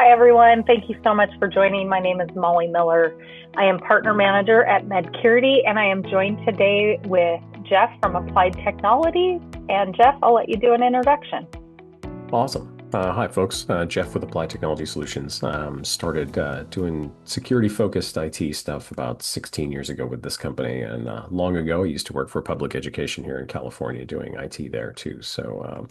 Hi, everyone. Thank you so much for joining. My name is Molly Miller. I am partner manager at Medcurity, and I am joined today with Jeff from Applied Technologies. And Jeff, I'll let you do an introduction. Awesome. Hi, folks. Jeff with Applied Technology Solutions. Started doing security-focused IT stuff about 16 years ago with this company, and long ago, I used to work for public education here in California, doing IT there too. So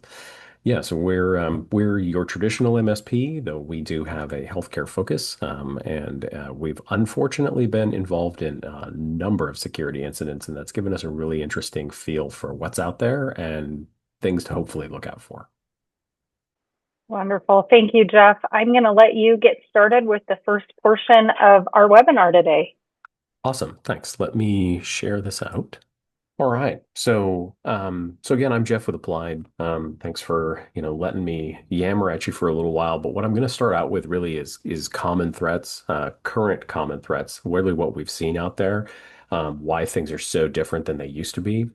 we're your traditional MSP, though we do have a healthcare focus, and we've unfortunately been involved in a number of security incidents, and that's given us a really interesting feel for what's out there and things to hopefully look out for. Wonderful. Thank you, Jeff. I'm going to let you get started with the first portion of our webinar today. Awesome. Thanks. Let me share this out. All right. So again, I'm Jeff with Applied. Thanks for, letting me yammer at you for a little while. But what I'm going to start out with really is common threats, current common threats, really what we've seen out there, why things are so different than they used to be.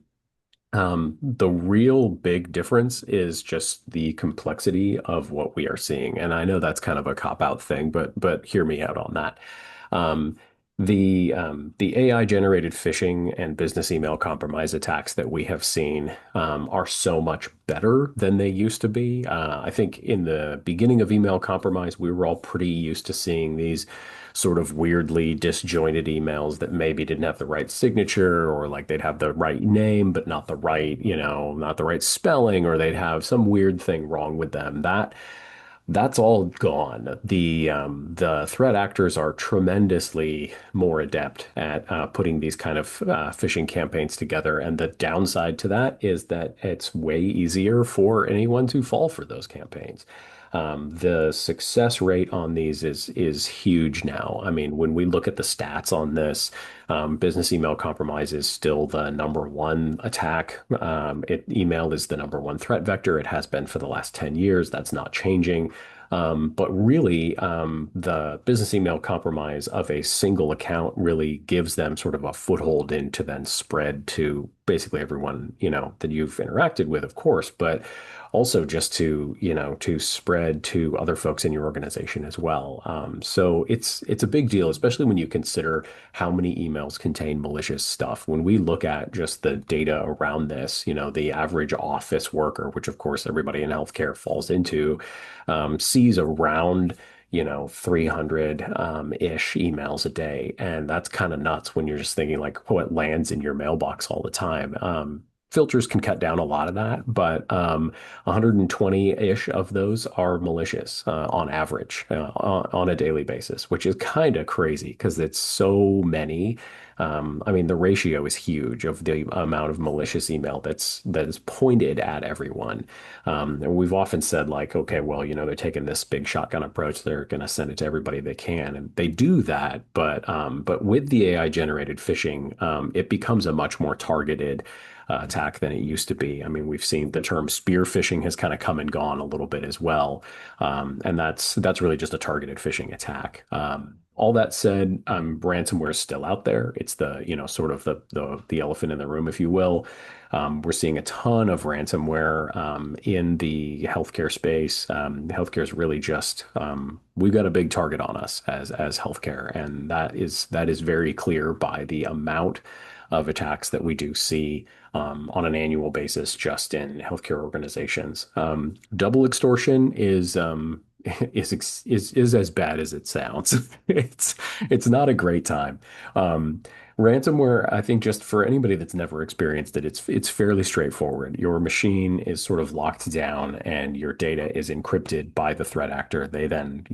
The real big difference is just the complexity of what we are seeing. And I know that's kind of a cop-out thing, but hear me out on that. Um, the AI generated phishing and business email compromise attacks that we have seen are so much better than they used to be. I think in the beginning of email compromise, we were all pretty used to seeing these sort of weirdly disjointed emails that maybe didn't have the right signature, or like they'd have the right name but not the right, not the right spelling, or they'd have some weird thing wrong with them. That's all gone. The threat actors are tremendously more adept at putting these kind of phishing campaigns together, and the downside to that is that it's way easier for anyone to fall for those campaigns. The success rate on these is huge now. I mean, when we look at the stats on this, business email compromise is still the number one attack. Email is the number one threat vector. It has been for the last 10 years. That's not changing. But really, the business email compromise of a single account really gives them sort of a foothold in to then spread to basically everyone, that you've interacted with, of course, but also just to spread to other folks in your organization as well. So it's a big deal, especially when you consider how many emails contain malicious stuff. When we look at just the data around this, the average office worker, which of course everybody in healthcare falls into, sees around 300 ish emails a day. And that's kind of nuts when you're just thinking like what lands in your mailbox all the time. Filters can cut down a lot of that, but 120-ish of those are malicious on average on a daily basis, which is kind of crazy because it's so many. I mean, the ratio is huge of the amount of malicious email that is pointed at everyone. And we've often said like, okay, well, they're taking this big shotgun approach. They're going to send it to everybody they can, and they do that. But with the AI generated phishing, it becomes a much more targeted attack than it used to be. I mean, we've seen the term spear phishing has kind of come and gone a little bit as well, and that's really just a targeted phishing attack. All that said, ransomware is still out there. It's the sort of the elephant in the room, if you will. We're seeing a ton of ransomware in the healthcare space. Healthcare is really just we've got a big target on us as healthcare, and that is very clear by the amount of attacks that we do see on an annual basis just in healthcare organizations. Double extortion is as bad as it sounds. It's not a great time. Ransomware, I think, just for anybody that's never experienced it, it's fairly straightforward. Your machine is sort of locked down, and your data is encrypted by the threat actor. They then,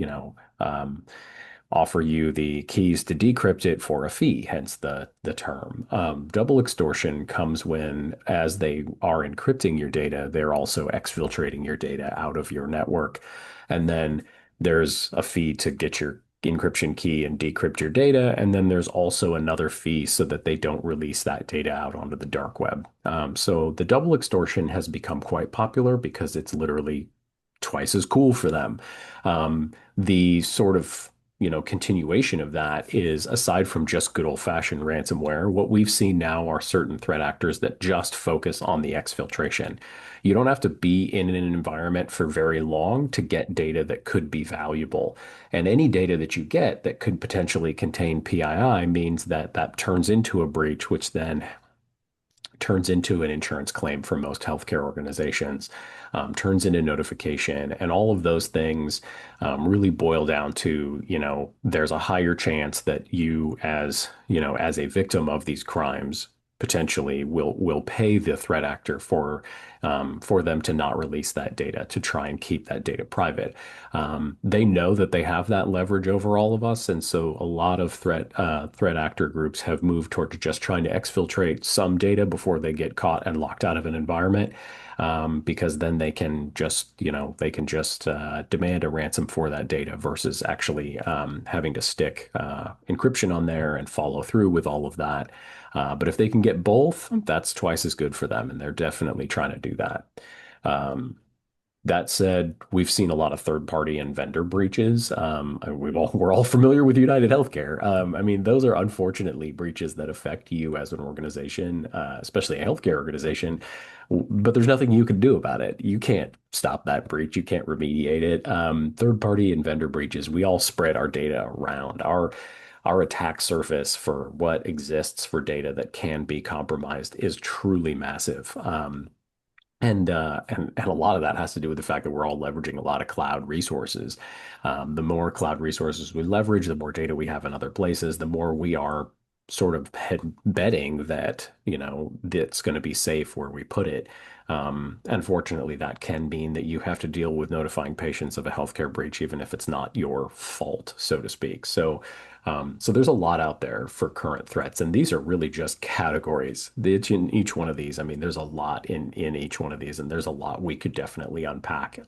offer you the keys to decrypt it for a fee, hence the term. Double extortion comes when, as they are encrypting your data, they're also exfiltrating your data out of your network. And then there's a fee to get your encryption key and decrypt your data. And then there's also another fee so that they don't release that data out onto the dark web. So the double extortion has become quite popular because it's literally twice as cool for them. The sort of continuation of that is, aside from just good old-fashioned ransomware, what we've seen now are certain threat actors that just focus on the exfiltration. You don't have to be in an environment for very long to get data that could be valuable. And any data that you get that could potentially contain PII means that that turns into a breach, which then turns into an insurance claim for most healthcare organizations, turns into notification, and all of those things really boil down to, there's a higher chance that you, as a victim of these crimes, potentially will pay the threat actor for them to not release that data, to try and keep that data private. They know that they have that leverage over all of us, and so a lot of threat actor groups have moved toward just trying to exfiltrate some data before they get caught and locked out of an environment, because then they can just demand a ransom for that data versus actually having to stick encryption on there and follow through with all of that. But if they can get both, that's twice as good for them, and they're definitely trying to do that. Um, that said, we've seen a lot of third-party and vendor breaches. We're all familiar with United Healthcare. I mean, those are unfortunately breaches that affect you as an organization, especially a healthcare organization. But there's nothing you can do about it. You can't stop that breach. You can't remediate it. Third-party and vendor breaches, we all spread our data around. Our attack surface for what exists for data that can be compromised is truly massive. And a lot of that has to do with the fact that we're all leveraging a lot of cloud resources. The more cloud resources we leverage, the more data we have in other places, the more we are sort of betting that, that's going to be safe where we put it. Unfortunately, that can mean that you have to deal with notifying patients of a healthcare breach, even if it's not your fault, so to speak. So there's a lot out there for current threats, and these are really just categories. In each one of these, I mean, there's a lot in each one of these, and there's a lot we could definitely unpack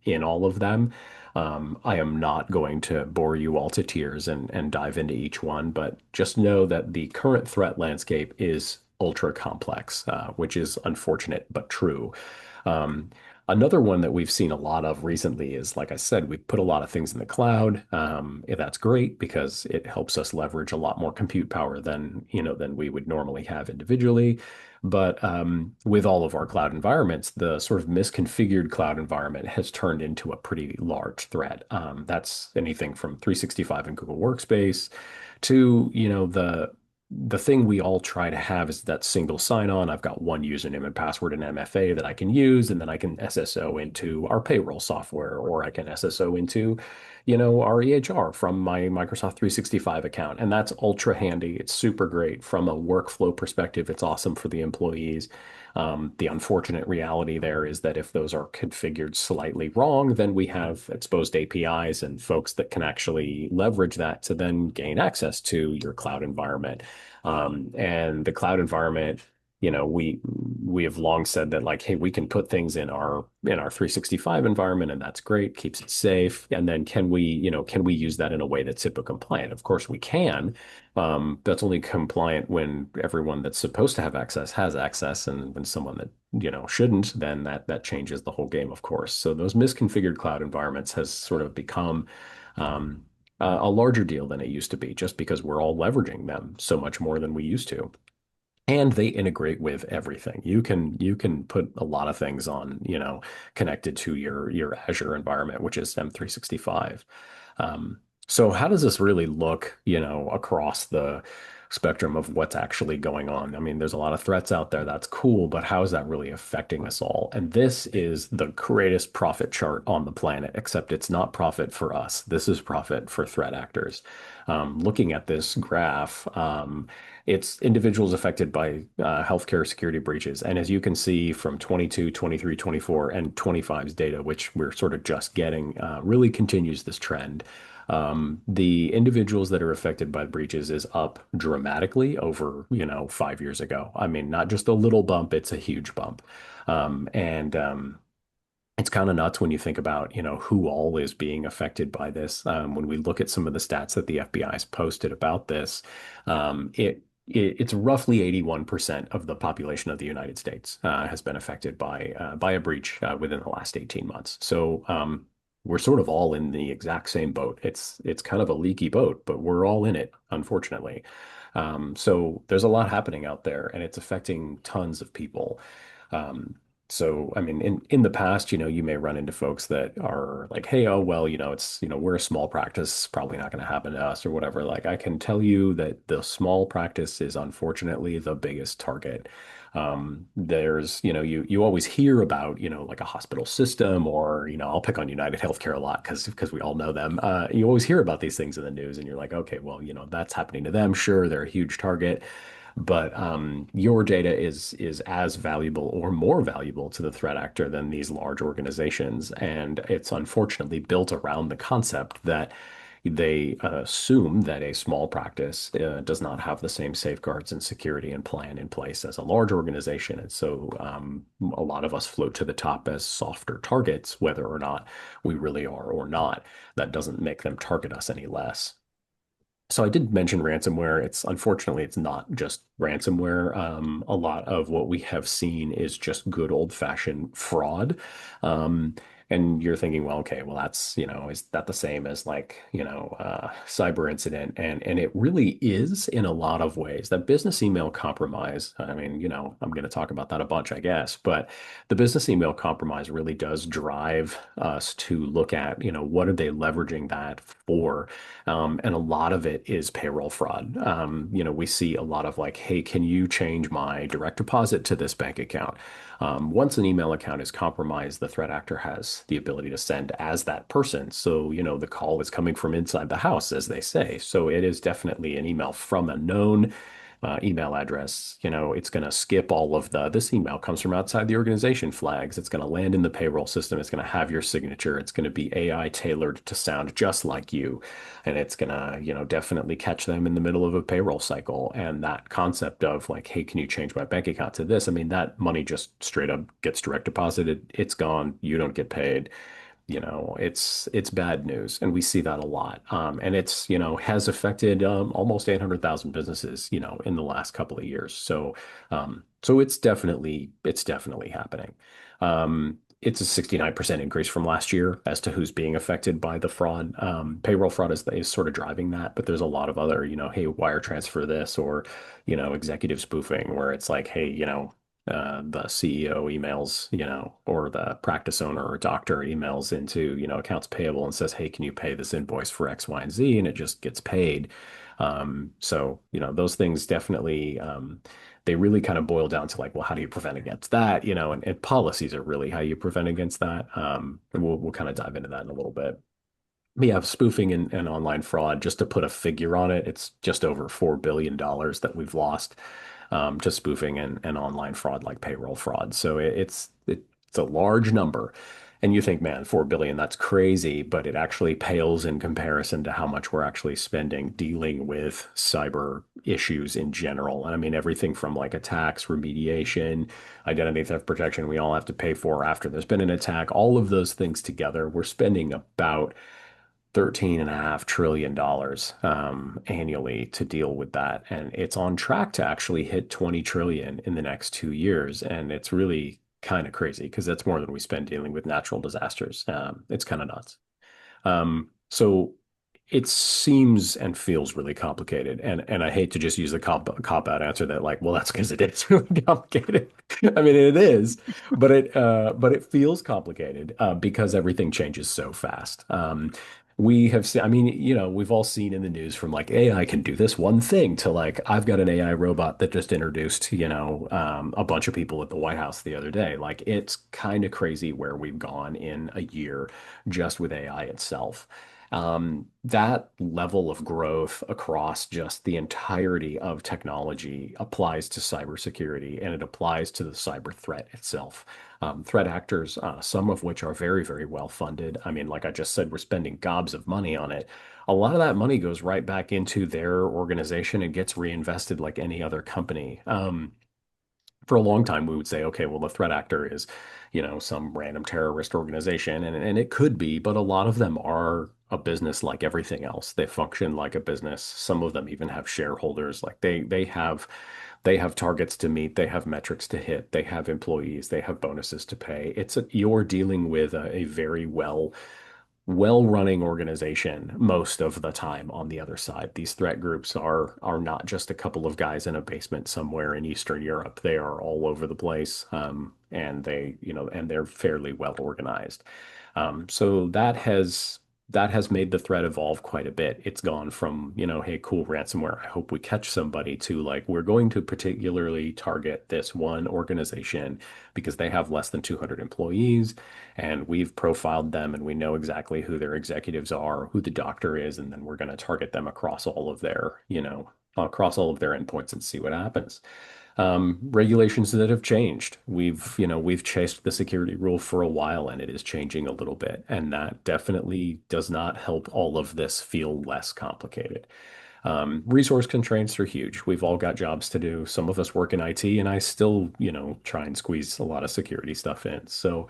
in all of them. I am not going to bore you all to tears and dive into each one, but just know that the current threat landscape is ultra complex, which is unfortunate but true. Um, Another one that we've seen a lot of recently is, like I said, we've put a lot of things in the cloud. That's great because it helps us leverage a lot more compute power than we would normally have individually. But with all of our cloud environments, the sort of misconfigured cloud environment has turned into a pretty large threat. That's anything from 365 and Google Workspace to, the thing we all try to have is that single sign-on. I've got one username and password in MFA that I can use, and then I can SSO into our payroll software, or I can SSO into, our EHR from my Microsoft 365 account. And that's ultra handy. It's super great from a workflow perspective. It's awesome for the employees. The unfortunate reality there is that if those are configured slightly wrong, then we have exposed APIs and folks that can actually leverage that to then gain access to your cloud environment. And the cloud environment, we have long said that, like, hey, we can put things in our 365 environment, and that's great, keeps it safe. And then can we use that in a way that's HIPAA compliant? Of course we can. That's only compliant when everyone that's supposed to have access has access, and when someone that shouldn't, then that changes the whole game, of course. So those misconfigured cloud environments has sort of become a larger deal than it used to be, just because we're all leveraging them so much more than we used to. And they integrate with everything. You can put a lot of things on, connected to your Azure environment, which is M365. Um, so how does this really look, across the spectrum of what's actually going on? I mean, there's a lot of threats out there. That's cool, but how is that really affecting us all? And this is the greatest profit chart on the planet, except it's not profit for us. This is profit for threat actors. Looking at this graph, it's individuals affected by healthcare security breaches. And as you can see from 22, 23, 24, and 25's data, which we're sort of just getting, really continues this trend. The individuals that are affected by breaches is up dramatically over, 5 years ago. I mean, not just a little bump, it's a huge bump. And it's kind of nuts when you think about, who all is being affected by this. When we look at some of the stats that the FBI has posted about this, it's roughly 81% of the population of the United States has been affected by a breach within the last 18 months. So we're sort of all in the exact same boat. It's kind of a leaky boat, but we're all in it, unfortunately. So there's a lot happening out there, and it's affecting tons of people. Um, so, I mean, in the past, you may run into folks that are like, "Hey, oh well, we're a small practice, probably not going to happen to us or whatever." Like, I can tell you that the small practice is unfortunately the biggest target. You always hear about, like a hospital system or, I'll pick on United Healthcare a lot because we all know them. You always hear about these things in the news and you're like, okay, well, that's happening to them. Sure, they're a huge target, but your data is as valuable or more valuable to the threat actor than these large organizations. And it's unfortunately built around the concept that they assume that a small practice does not have the same safeguards and security and plan in place as a large organization. And so a lot of us float to the top as softer targets, whether or not we really are or not. That doesn't make them target us any less. So I did mention ransomware. It's unfortunately it's not just ransomware. A lot of what we have seen is just good old-fashioned fraud. Um, and you're thinking, well, okay, well is that the same as like, cyber incident? And it really is in a lot of ways. That business email compromise, I mean, I'm going to talk about that a bunch, I guess, but the business email compromise really does drive us to look at, what are they leveraging that for? And a lot of it is payroll fraud. We see a lot of like, hey, can you change my direct deposit to this bank account? Once an email account is compromised, the threat actor has the ability to send as that person. So, the call is coming from inside the house, as they say. So it is definitely an email from a known email address. It's going to skip all of this email comes from outside the organization flags. It's going to land in the payroll system. It's going to have your signature. It's going to be AI tailored to sound just like you. And it's going to, definitely catch them in the middle of a payroll cycle. And that concept of like, hey, can you change my bank account to this? I mean, that money just straight up gets direct deposited. It's gone. You don't get paid. It's bad news, and we see that a lot. And it's has affected almost 800,000 businesses, in the last couple of years. So it's definitely happening. It's a 69% increase from last year as to who's being affected by the fraud. Payroll fraud is sort of driving that, but there's a lot of other, hey, wire transfer this or, executive spoofing where it's like, hey, the CEO emails, or the practice owner or doctor emails into, accounts payable and says, hey, can you pay this invoice for X, Y, and Z? And it just gets paid. So, those things definitely, they really kind of boil down to like, well, how do you prevent against that? And policies are really how you prevent against that. And we'll kind of dive into that in a little bit. But yeah, spoofing and online fraud, just to put a figure on it, it's just over $4 billion that we've lost to spoofing and online fraud like payroll fraud. So it's a large number. And you think, man, 4 billion, that's crazy, but it actually pales in comparison to how much we're actually spending dealing with cyber issues in general. And I mean, everything from like attacks, remediation, identity theft protection, we all have to pay for after there's been an attack, all of those things together, we're spending about $13.5 trillion annually to deal with that. And it's on track to actually hit 20 trillion in the next 2 years. And it's really kind of crazy because that's more than we spend dealing with natural disasters. It's kind of nuts. So it seems and feels really complicated. And I hate to just use the cop out answer that like, well, that's because it is really complicated. I mean, it is, but it feels complicated because everything changes so fast. We have seen, I mean, we've all seen in the news from like AI can do this one thing to like, I've got an AI robot that just introduced, a bunch of people at the White House the other day. Like, it's kind of crazy where we've gone in a year just with AI itself. That level of growth across just the entirety of technology applies to cybersecurity and it applies to the cyber threat itself. Threat actors, some of which are very, very well funded. I mean, like I just said, we're spending gobs of money on it. A lot of that money goes right back into their organization and gets reinvested like any other company. For a long time, we would say, okay, well, the threat actor is, some random terrorist organization, and it could be, but a lot of them are a business like everything else. They function like a business. Some of them even have shareholders. Like they have targets to meet, they have metrics to hit, they have employees, they have bonuses to pay. You're dealing with a very well well-running organization most of the time on the other side. These threat groups are not just a couple of guys in a basement somewhere in Eastern Europe. They are all over the place, and they're fairly well organized. So that has made the threat evolve quite a bit. It's gone from, hey, cool ransomware, I hope we catch somebody, to like, we're going to particularly target this one organization because they have less than 200 employees, and we've profiled them and we know exactly who their executives are, who the doctor is, and then we're going to target them across all of their endpoints and see what happens. Regulations that have changed. We've chased the security rule for a while, and it is changing a little bit, and that definitely does not help all of this feel less complicated. Resource constraints are huge. We've all got jobs to do. Some of us work in IT, and I still, try and squeeze a lot of security stuff in. So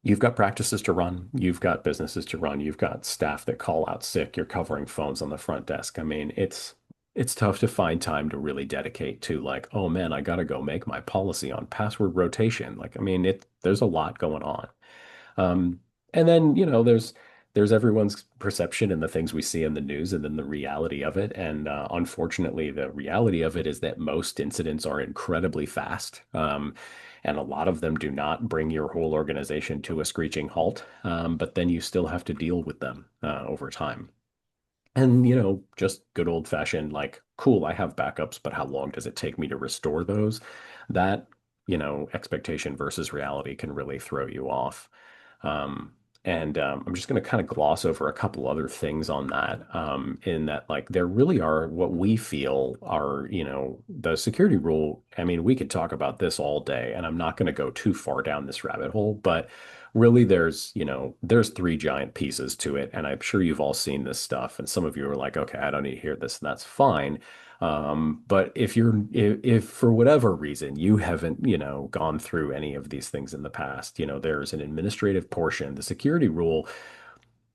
you've got practices to run, you've got businesses to run, you've got staff that call out sick, you're covering phones on the front desk. I mean, it's tough to find time to really dedicate to like, oh man, I gotta go make my policy on password rotation. Like, I mean, there's a lot going on. Um, and then, there's everyone's perception and the things we see in the news and then the reality of it. And unfortunately, the reality of it is that most incidents are incredibly fast. And a lot of them do not bring your whole organization to a screeching halt. But then you still have to deal with them over time. And, just good old fashioned, like, cool, I have backups, but how long does it take me to restore those? That, expectation versus reality can really throw you off. Um, and I'm just going to kind of gloss over a couple other things on that, in that, like, there really are what we feel are, the security rule. I mean, we could talk about this all day, and I'm not going to go too far down this rabbit hole, but really there's three giant pieces to it, and I'm sure you've all seen this stuff, and some of you are like, okay, I don't need to hear this, and that's fine. But if for whatever reason you haven't, gone through any of these things in the past, there's an administrative portion. The security rule,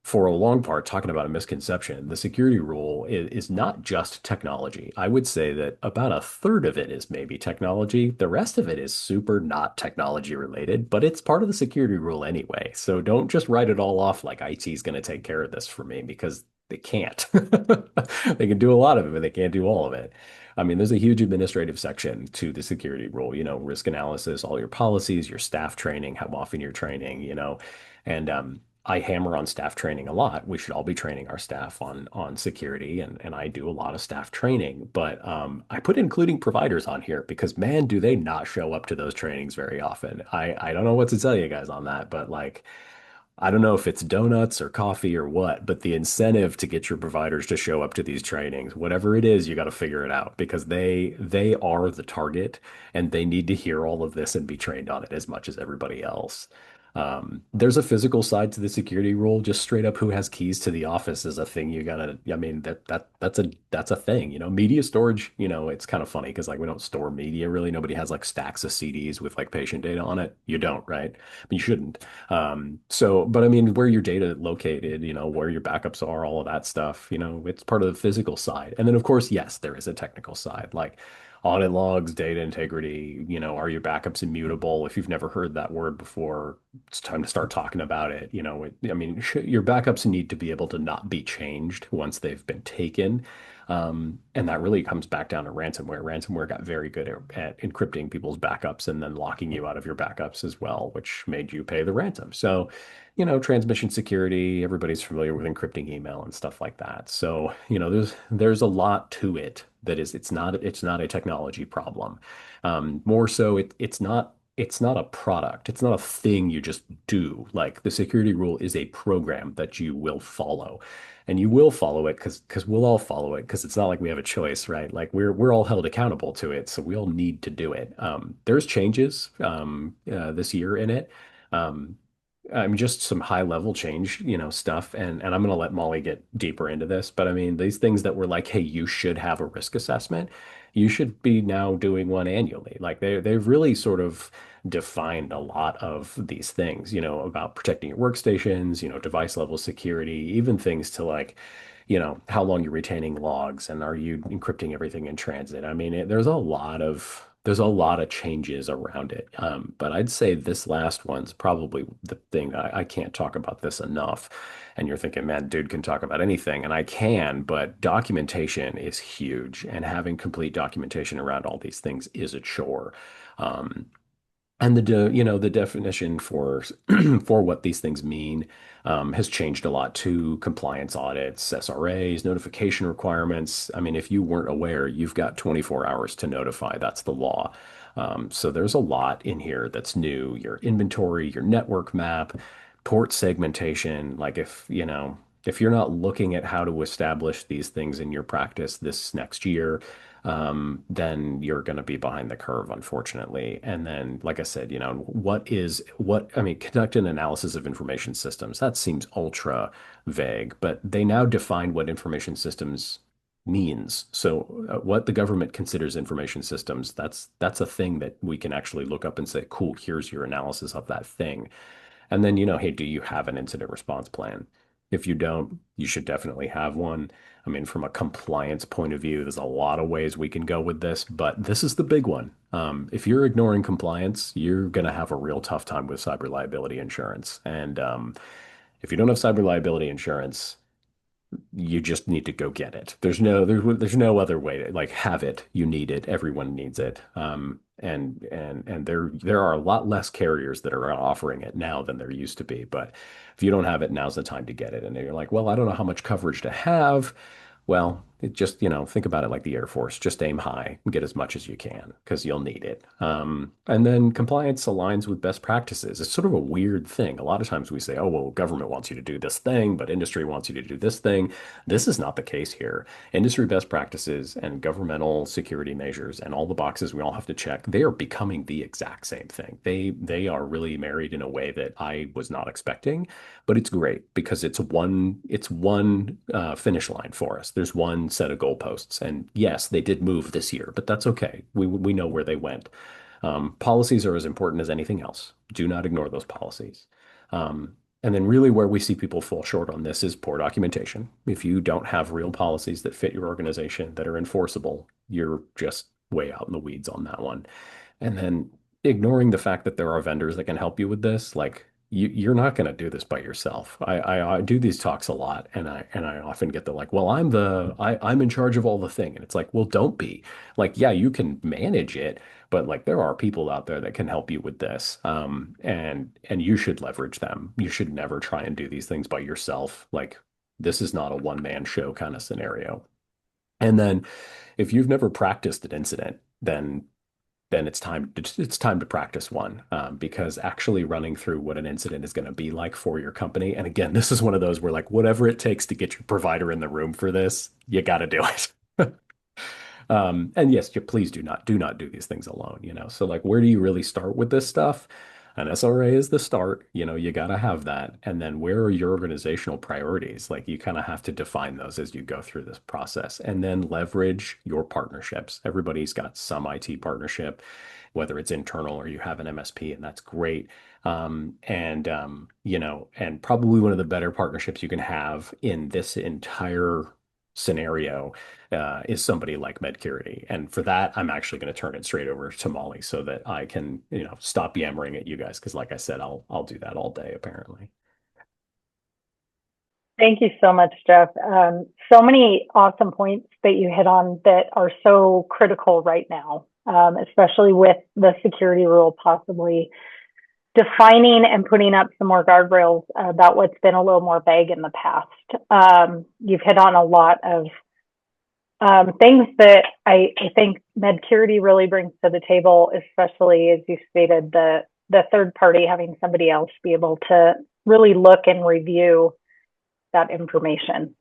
for a long part, talking about a misconception, the security rule is not just technology. I would say that about a third of it is maybe technology. The rest of it is super not technology related, but it's part of the security rule anyway. So don't just write it all off like IT is going to take care of this for me, because they can't. They can do a lot of it, but they can't do all of it. I mean, there's a huge administrative section to the security rule, risk analysis, all your policies, your staff training, how often you're training, and I hammer on staff training a lot. We should all be training our staff on security, and I do a lot of staff training. But I put including providers on here because, man, do they not show up to those trainings very often. I don't know what to tell you guys on that, but like, I don't know if it's donuts or coffee or what, but the incentive to get your providers to show up to these trainings, whatever it is, you got to figure it out, because they are the target, and they need to hear all of this and be trained on it as much as everybody else. There's a physical side to the security rule. Just straight up, who has keys to the office is a thing you gotta. I mean, that's a thing. Media storage. It's kind of funny because like we don't store media really. Nobody has like stacks of CDs with like patient data on it. You don't, right? But you shouldn't. But I mean, where your data located, where your backups are, all of that stuff, it's part of the physical side. And then, of course, yes, there is a technical side, like audit logs, data integrity, are your backups immutable? If you've never heard that word before, it's time to start talking about it. I mean, your backups need to be able to not be changed once they've been taken. And that really comes back down to ransomware. Ransomware got very good at encrypting people's backups and then locking you out of your backups as well, which made you pay the ransom. So, transmission security, everybody's familiar with encrypting email and stuff like that. So, there's a lot to it that is, it's not a technology problem. More so, it's not a product. It's not a thing you just do. Like, the security rule is a program that you will follow. And you will follow it because we'll all follow it, because it's not like we have a choice, right? Like, we're all held accountable to it, so we all need to do it. There's changes this year in it. Um, just some high level change, stuff. And I'm going to let Molly get deeper into this. But I mean, these things that were like, hey, you should have a risk assessment. You should be now doing one annually. Like, they've really sort of defined a lot of these things, about protecting your workstations, device level security, even things to like, how long you're retaining logs and are you encrypting everything in transit. I mean, there's a lot of there's a lot of changes around it. But I'd say this last one's probably the thing I can't talk about this enough. And you're thinking, man, dude can talk about anything, and I can, but documentation is huge, and having complete documentation around all these things is a chore. Um, and the definition for for what these things mean has changed a lot too. Compliance audits, SRAs, notification requirements. I mean, if you weren't aware, you've got 24 hours to notify. That's the law. So there's a lot in here that's new. Your inventory, your network map, port segmentation. Like if you're not looking at how to establish these things in your practice this next year, then you're going to be behind the curve, unfortunately. And then, like I said, I mean, conduct an analysis of information systems. That seems ultra vague, but they now define what information systems means. So, what the government considers information systems, that's a thing that we can actually look up and say, cool, here's your analysis of that thing. And then, hey, do you have an incident response plan? If you don't, you should definitely have one. I mean, from a compliance point of view, there's a lot of ways we can go with this, but this is the big one. If you're ignoring compliance, you're going to have a real tough time with cyber liability insurance. And if you don't have cyber liability insurance, you just need to go get it. There's no other way to like have it. You need it. Everyone needs it. And there are a lot less carriers that are offering it now than there used to be. But if you don't have it, now's the time to get it. And you're like, well, I don't know how much coverage to have. Well, it just, think about it like the Air Force. Just aim high and get as much as you can because you'll need it. And then compliance aligns with best practices. It's sort of a weird thing. A lot of times we say, oh, well, government wants you to do this thing, but industry wants you to do this thing. This is not the case here. Industry best practices and governmental security measures and all the boxes we all have to check, they are becoming the exact same thing. They are really married in a way that I was not expecting, but it's great because it's one finish line for us. There's one set of goalposts, and yes, they did move this year, but that's okay. We know where they went. Policies are as important as anything else. Do not ignore those policies. And then really where we see people fall short on this is poor documentation. If you don't have real policies that fit your organization that are enforceable, you're just way out in the weeds on that one. And then ignoring the fact that there are vendors that can help you with this, like you're not going to do this by yourself. I do these talks a lot, and I often get the like, well, I'm in charge of all the thing, and it's like, well, don't be. Like, yeah, you can manage it, but like there are people out there that can help you with this, and you should leverage them. You should never try and do these things by yourself. Like this is not a one man show kind of scenario. And then if you've never practiced an incident, then it's time to practice one because actually running through what an incident is going to be like for your company. And again, this is one of those where like whatever it takes to get your provider in the room for this, you got to do it. And yes, please do not do these things alone, So like, where do you really start with this stuff? An SRA is the start, you got to have that. And then where are your organizational priorities? Like you kind of have to define those as you go through this process and then leverage your partnerships. Everybody's got some IT partnership, whether it's internal or you have an MSP, and that's great. And probably one of the better partnerships you can have in this entire scenario is somebody like Medcurity. And for that, I'm actually going to turn it straight over to Molly so that I can, stop yammering at you guys. Because like I said, I'll do that all day, apparently. Thank you so much, Jeff. So many awesome points that you hit on that are so critical right now, especially with the security rule possibly defining and putting up some more guardrails about what's been a little more vague in the past. You've hit on a lot of things that I think Medcurity really brings to the table, especially as you stated, the third party having somebody else be able to really look and review that information.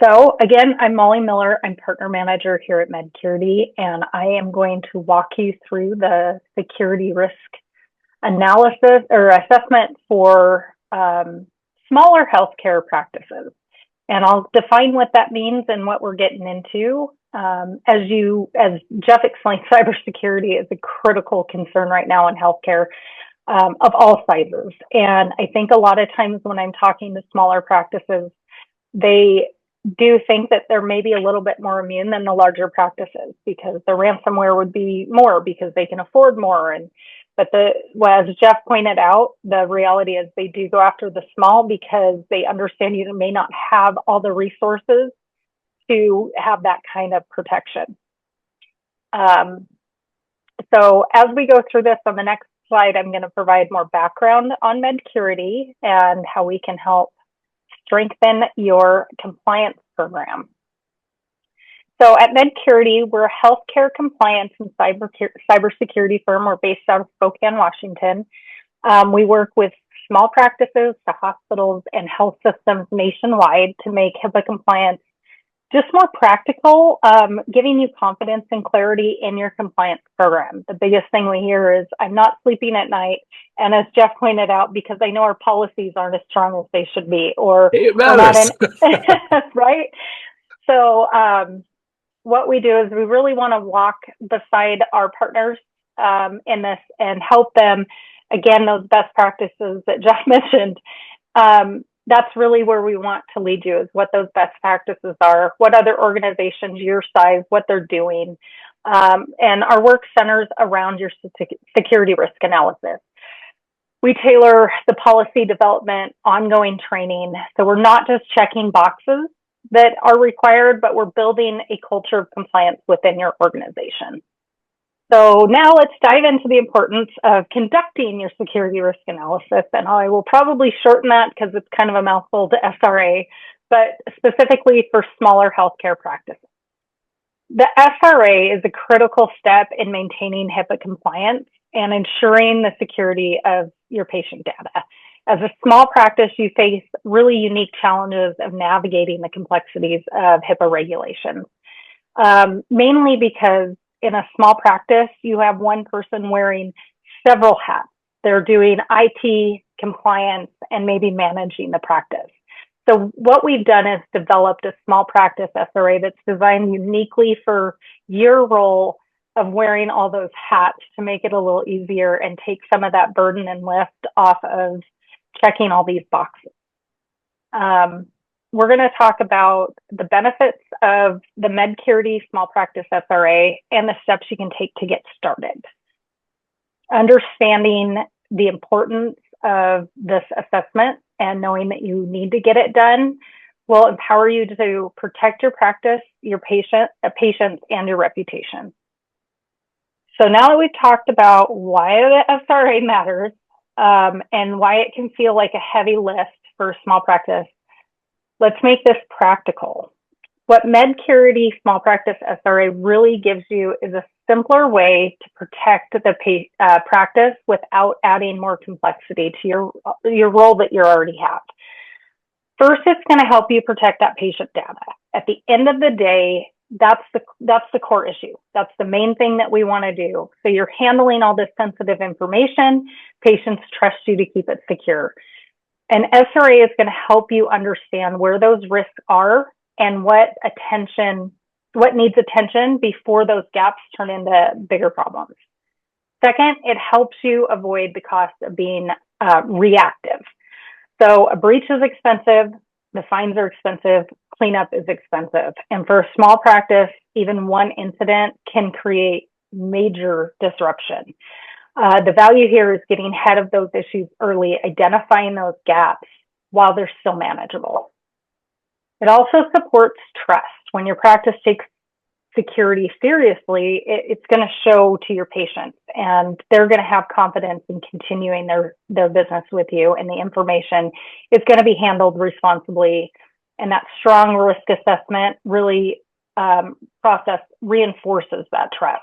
So again, I'm Molly Miller. I'm partner manager here at Medcurity, and I am going to walk you through the security risk analysis or assessment for smaller healthcare practices. And I'll define what that means and what we're getting into. As Jeff explained, cybersecurity is a critical concern right now in healthcare of all sizes. And I think a lot of times when I'm talking to smaller practices, they do think that they're maybe a little bit more immune than the larger practices because the ransomware would be more because they can afford more. But as Jeff pointed out, the reality is they do go after the small because they understand you may not have all the resources to have that kind of protection. So as we go through this on the next slide, I'm going to provide more background on Medcurity and how we can help strengthen your compliance program. So at Medcurity, we're a healthcare compliance and cybersecurity firm. We're based out of Spokane, Washington. We work with small practices to hospitals and health systems nationwide to make HIPAA compliance just more practical, giving you confidence and clarity in your compliance program. The biggest thing we hear is, I'm not sleeping at night. And as Jeff pointed out, because I know our policies aren't as strong as they should be, or It we're not matters. right? So what we do is we really want to walk beside our partners in this and help them, again, those best practices that Jeff mentioned. That's really where we want to lead you, is what those best practices are, what other organizations your size, what they're doing. And our work centers around your security risk analysis. We tailor the policy development, ongoing training. So we're not just checking boxes that are required, but we're building a culture of compliance within your organization. So now let's dive into the importance of conducting your security risk analysis. And I will probably shorten that because it's kind of a mouthful to SRA, but specifically for smaller healthcare practices. The SRA is a critical step in maintaining HIPAA compliance and ensuring the security of your patient data. As a small practice, you face really unique challenges of navigating the complexities of HIPAA regulations, mainly because in a small practice, you have one person wearing several hats. They're doing IT, compliance, and maybe managing the practice. So what we've done is developed a small practice SRA that's designed uniquely for your role of wearing all those hats to make it a little easier and take some of that burden and lift off of checking all these boxes. We're going to talk about the benefits of the Medcurity Small Practice SRA and the steps you can take to get started. Understanding the importance of this assessment and knowing that you need to get it done will empower you to protect your practice, your patients, and your reputation. So now that we've talked about why the SRA matters and why it can feel like a heavy lift for a small practice, let's make this practical. What Medcurity Small Practice SRA really gives you is a simpler way to protect the practice without adding more complexity to your role that you already have. First, it's going to help you protect that patient data. At the end of the day, that's the core issue. That's the main thing that we want to do. So you're handling all this sensitive information. Patients trust you to keep it secure. And SRA is going to help you understand where those risks are and what needs attention before those gaps turn into bigger problems. Second, it helps you avoid the cost of being reactive. So a breach is expensive, the fines are expensive, cleanup is expensive. And for a small practice, even one incident can create major disruption. The value here is getting ahead of those issues early, identifying those gaps while they're still manageable. It also supports trust. When your practice takes security seriously, it's going to show to your patients, and they're going to have confidence in continuing their business with you, and the information is going to be handled responsibly. And that strong risk assessment really process reinforces that trust.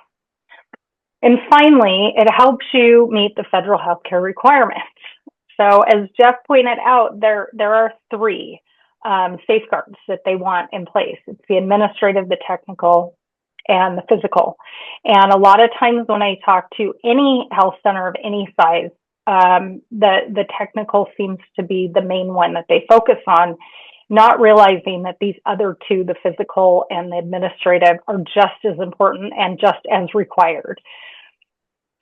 And finally, it helps you meet the federal healthcare requirements. So as Jeff pointed out, there are three safeguards that they want in place. It's the administrative, the technical, and the physical. And a lot of times when I talk to any health center of any size, the technical seems to be the main one that they focus on, not realizing that these other two, the physical and the administrative, are just as important and just as required.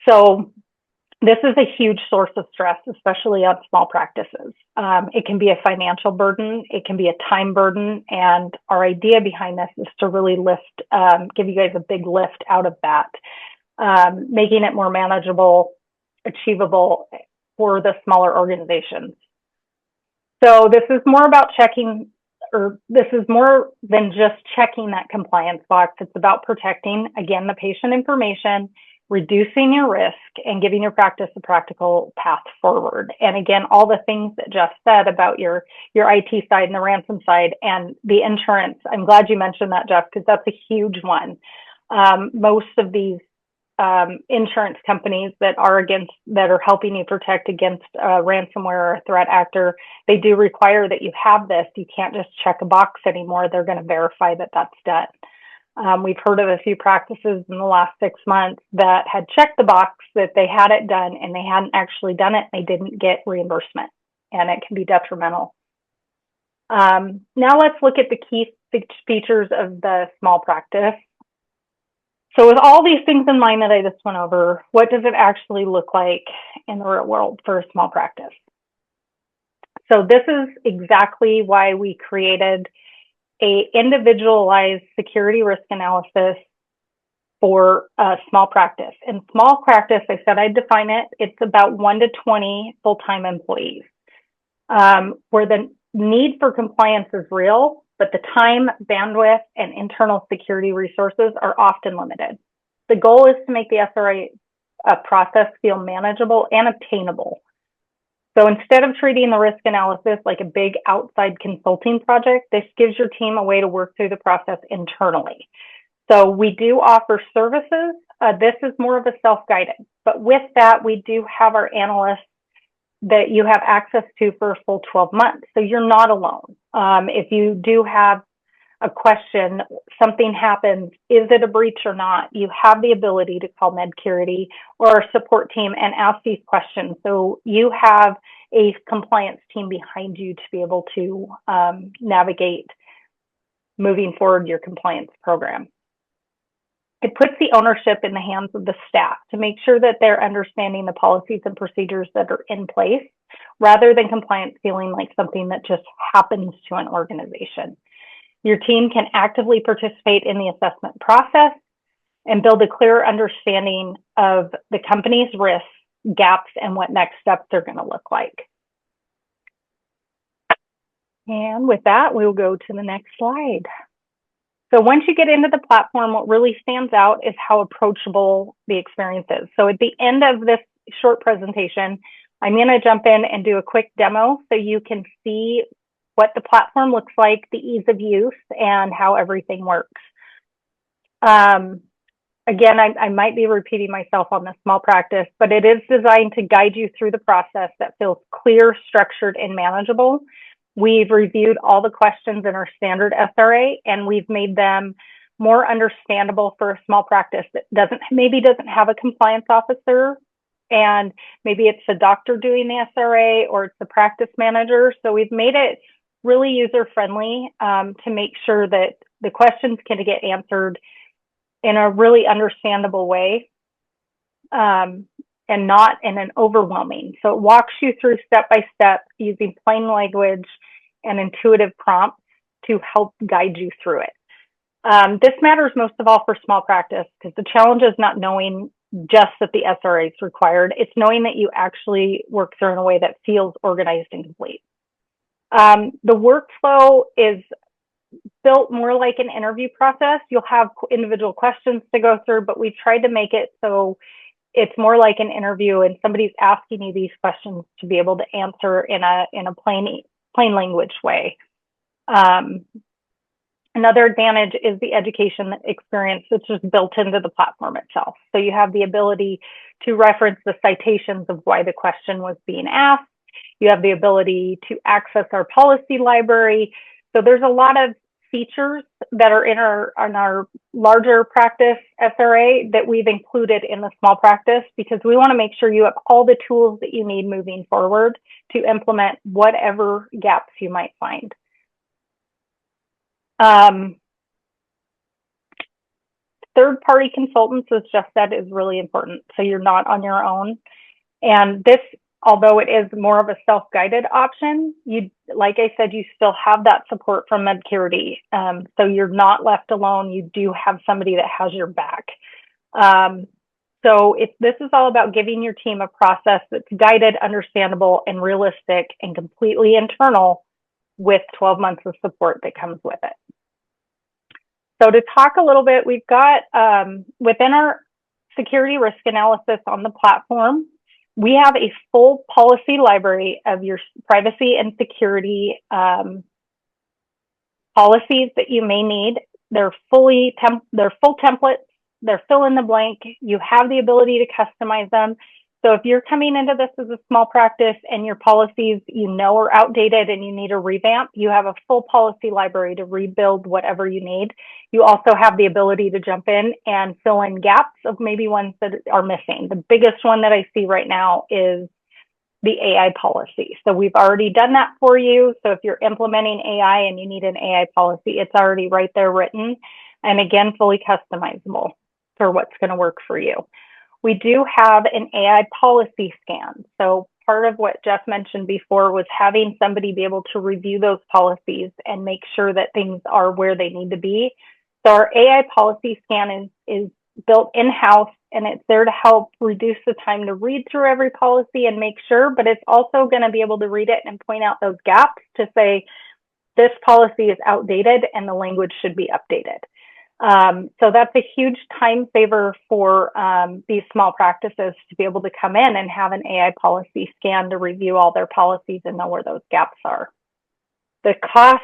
So This is a huge source of stress, especially on small practices. It can be a financial burden, it can be a time burden, and our idea behind this is to really give you guys a big lift out of that, making it more manageable, achievable for the smaller organizations. So this is more about checking, or this is more than just checking that compliance box. It's about protecting, again, the patient information, reducing your risk, and giving your practice a practical path forward. And again, all the things that Jeff said about your IT side and the ransom side and the insurance. I'm glad you mentioned that, Jeff, because that's a huge one. Most of these insurance companies that are helping you protect against ransomware or a threat actor, they do require that you have this. You can't just check a box anymore. They're going to verify that that's done. We've heard of a few practices in the last 6 months that had checked the box that they had it done and they hadn't actually done it. They didn't get reimbursement, and it can be detrimental. Now let's look at the key features of the small practice. So with all these things in mind that I just went over, what does it actually look like in the real world for a small practice? So this is exactly why we created a individualized security risk analysis for a small practice. In small practice, I said I'd define it. It's about 1 to 20 full-time employees, where the need for compliance is real, but the time, bandwidth, and internal security resources are often limited. The goal is to make the SRA process feel manageable and obtainable. So instead of treating the risk analysis like a big outside consulting project, this gives your team a way to work through the process internally. So we do offer services. This is more of a self-guided, but with that, we do have our analysts that you have access to for a full 12 months. So you're not alone. If you do have a question, something happens, is it a breach or not? You have the ability to call Medcurity or our support team and ask these questions. So you have a compliance team behind you to be able to navigate moving forward your compliance program. It puts the ownership in the hands of the staff to make sure that they're understanding the policies and procedures that are in place, rather than compliance feeling like something that just happens to an organization. Your team can actively participate in the assessment process and build a clear understanding of the company's risks, gaps, and what next steps are going to look like. And with that, we'll go to the next slide. So once you get into the platform, what really stands out is how approachable the experience is. So at the end of this short presentation, I'm going to jump in and do a quick demo so you can see what the platform looks like, the ease of use, and how everything works. Again, I might be repeating myself on this small practice, but it is designed to guide you through the process that feels clear, structured, and manageable. We've reviewed all the questions in our standard SRA, and we've made them more understandable for a small practice that maybe doesn't have a compliance officer, and maybe it's the doctor doing the SRA or it's the practice manager. So we've made it really user-friendly to make sure that the questions can get answered in a really understandable way and not in an overwhelming. So it walks you through step-by-step using plain language and intuitive prompts to help guide you through it. This matters most of all for small practice, because the challenge is not knowing just that the SRA is required. It's knowing that you actually work through in a way that feels organized and complete. The workflow is built more like an interview process. You'll have individual questions to go through, but we've tried to make it so it's more like an interview and somebody's asking you these questions to be able to answer in a plain language way. Another advantage is the education experience, which is built into the platform itself. So you have the ability to reference the citations of why the question was being asked. You have the ability to access our policy library. So there's a lot of features that are in our larger practice SRA that we've included in the small practice, because we want to make sure you have all the tools that you need moving forward to implement whatever gaps you might find. Third-party consultants, as Jeff said, is really important. So you're not on your own. And this, although it is more of a self-guided option, like I said, you still have that support from Medcurity. So you're not left alone. You do have somebody that has your back. So this is all about giving your team a process that's guided, understandable, and realistic, and completely internal, with 12 months of support that comes with it. So to talk a little bit, we've got within our security risk analysis on the platform, we have a full policy library of your privacy and security policies that you may need. They're full templates. They're fill in the blank. You have the ability to customize them. So if you're coming into this as a small practice and your policies are outdated and you need a revamp, you have a full policy library to rebuild whatever you need. You also have the ability to jump in and fill in gaps of maybe ones that are missing. The biggest one that I see right now is the AI policy. So we've already done that for you. So if you're implementing AI and you need an AI policy, it's already right there written. And again, fully customizable for what's going to work for you. We do have an AI policy scan. So part of what Jeff mentioned before was having somebody be able to review those policies and make sure that things are where they need to be. So our AI policy scan is built in-house, and it's there to help reduce the time to read through every policy and make sure, but it's also going to be able to read it and point out those gaps to say, this policy is outdated and the language should be updated. So that's a huge time saver for these small practices to be able to come in and have an AI policy scan to review all their policies and know where those gaps are. The cost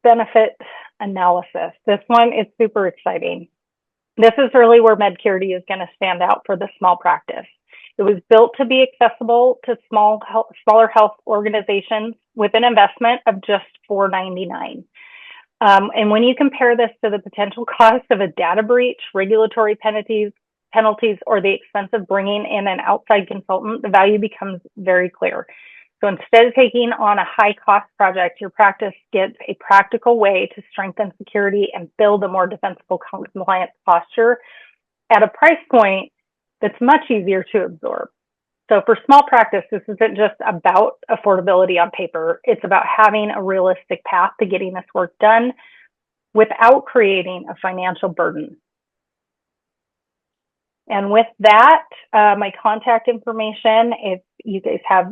benefit analysis. This one is super exciting. This is really where Medcurity is going to stand out for the small practice. It was built to be accessible to smaller health organizations with an investment of just $4.99. And when you compare this to the potential cost of a data breach, regulatory penalties, or the expense of bringing in an outside consultant, the value becomes very clear. So instead of taking on a high cost project, your practice gets a practical way to strengthen security and build a more defensible compliance posture at a price point that's much easier to absorb. So for small practice, this isn't just about affordability on paper. It's about having a realistic path to getting this work done without creating a financial burden. And with that, my contact information, if you guys have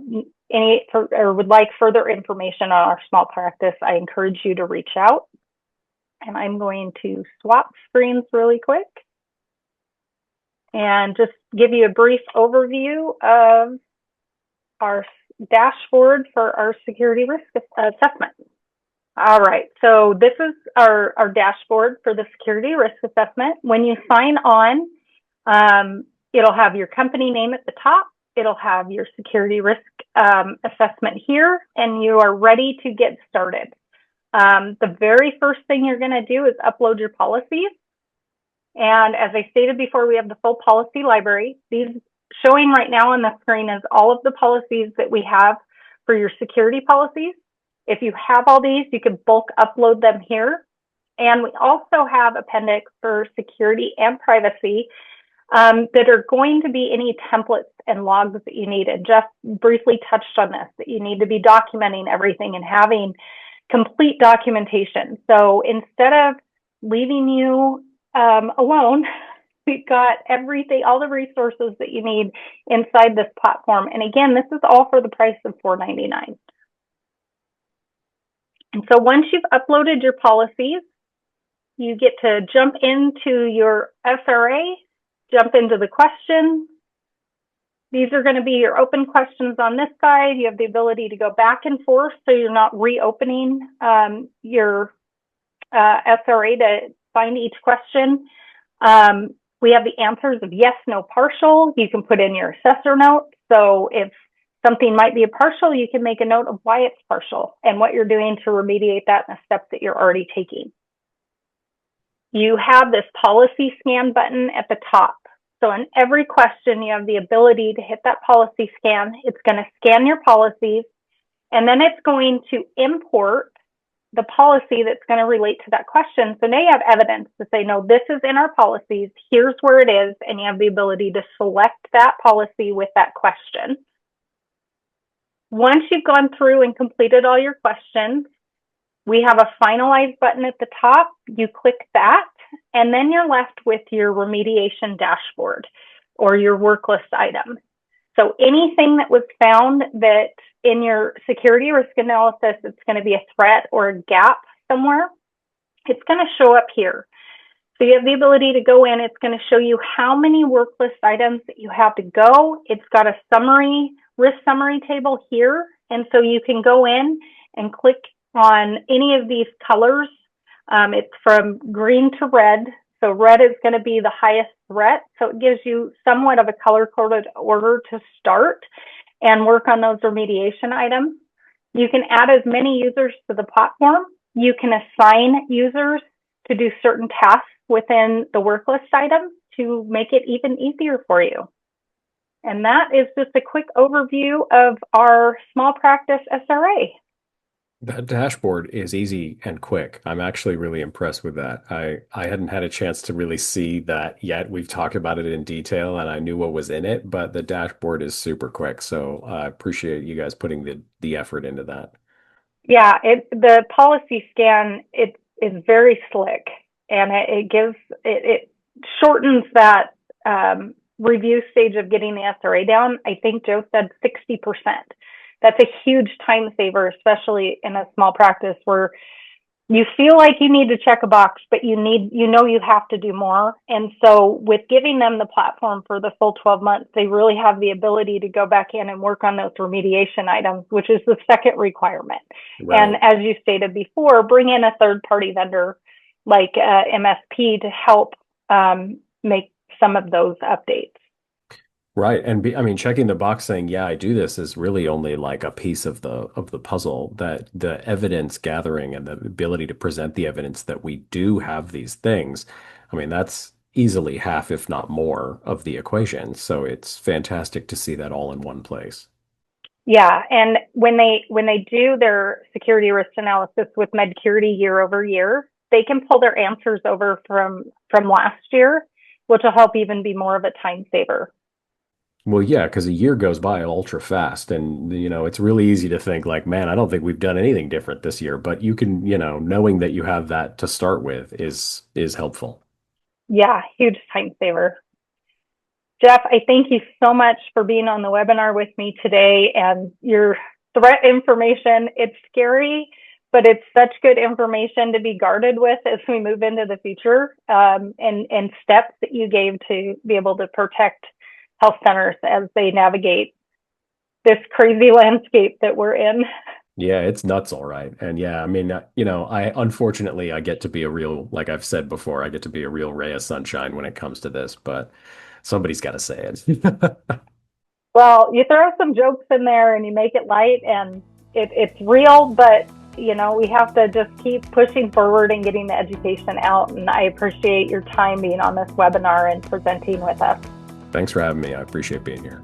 any or would like further information on our small practice, I encourage you to reach out. And I'm going to swap screens really quick and just give you a brief overview of our dashboard for our security risk assessment. All right, so this is our dashboard for the security risk assessment. When you sign on, it'll have your company name at the top. It'll have your security risk assessment here, and you are ready to get started. The very first thing you're going to do is upload your policies. And as I stated before, we have the full policy library. These showing right now on the screen is all of the policies that we have for your security policies. If you have all these, you can bulk upload them here. And we also have appendix for security and privacy that are going to be any templates and logs that you need. And Jeff briefly touched on this, that you need to be documenting everything and having complete documentation. So instead of leaving you alone, we've got everything, all the resources that you need inside this platform. And again, this is all for the price of $4.99. And so once you've uploaded your policies, you get to jump into your SRA, jump into the questions. These are going to be your open questions on this side. You have the ability to go back and forth, so you're not reopening your SRA to find each question. We have the answers of yes, no, partial. You can put in your assessor note. So if something might be a partial, you can make a note of why it's partial and what you're doing to remediate that and the steps that you're already taking. You have this policy scan button at the top. So in every question, you have the ability to hit that policy scan. It's going to scan your policies, and then it's going to import the policy that's going to relate to that question. So now you have evidence to say, no, this is in our policies. Here's where it is. And you have the ability to select that policy with that question. Once you've gone through and completed all your questions, we have a finalize button at the top. You click that, and then you're left with your remediation dashboard or your work list item. So anything that was found that in your security risk analysis, it's going to be a threat or a gap somewhere, it's going to show up here. So you have the ability to go in. It's going to show you how many work list items that you have to go. It's got a summary, risk summary table here. And so you can go in and click on any of these colors. It's from green to red. So red is going to be the highest threat. So it gives you somewhat of a color-coded order to start and work on those remediation items. You can add as many users to the platform. You can assign users to do certain tasks within the work list item to make it even easier for you. And that is just a quick overview of our small practice SRA. That dashboard is easy and quick. I'm actually really impressed with that. I hadn't had a chance to really see that yet. We've talked about it in detail and I knew what was in it, but the dashboard is super quick. So I appreciate you guys putting the effort into that. Yeah, the policy scan, it is very slick, and it shortens that review stage of getting the SRA down. I think Joe said 60%. That's a huge time saver, especially in a small practice where you feel like you need to check a box, but you have to do more. And so with giving them the platform for the full 12 months, they really have the ability to go back in and work on those remediation items, which is the second requirement. Right. And as you stated before, bring in a third-party vendor like MSP to help make some of those updates. Right. And I mean, checking the box saying, yeah, I do this is really only like a piece of the puzzle, that the evidence gathering and the ability to present the evidence that we do have these things. I mean, that's easily half, if not more, of the equation. So it's fantastic to see that all in one place. Yeah, and when they do their security risk analysis with Medcurity year over year, they can pull their answers over from last year, which will help even be more of a time saver. Well, yeah, because a year goes by ultra fast, and it's really easy to think like, man, I don't think we've done anything different this year. But you can, knowing that you have that to start with is helpful. Yeah, huge time saver. Jeff, I thank you so much for being on the webinar with me today and your threat information. It's scary, but it's such good information to be guarded with as we move into the future, and steps that you gave to be able to protect health centers as they navigate this crazy landscape that we're in. Yeah, it's nuts, all right. And yeah, I mean, unfortunately I get to be like I've said before, I get to be a real ray of sunshine when it comes to this, but somebody's got to say it. Well, you throw some jokes in there and you make it light, and it's real, but we have to just keep pushing forward and getting the education out. And I appreciate your time being on this webinar and presenting with us. Thanks for having me. I appreciate being here.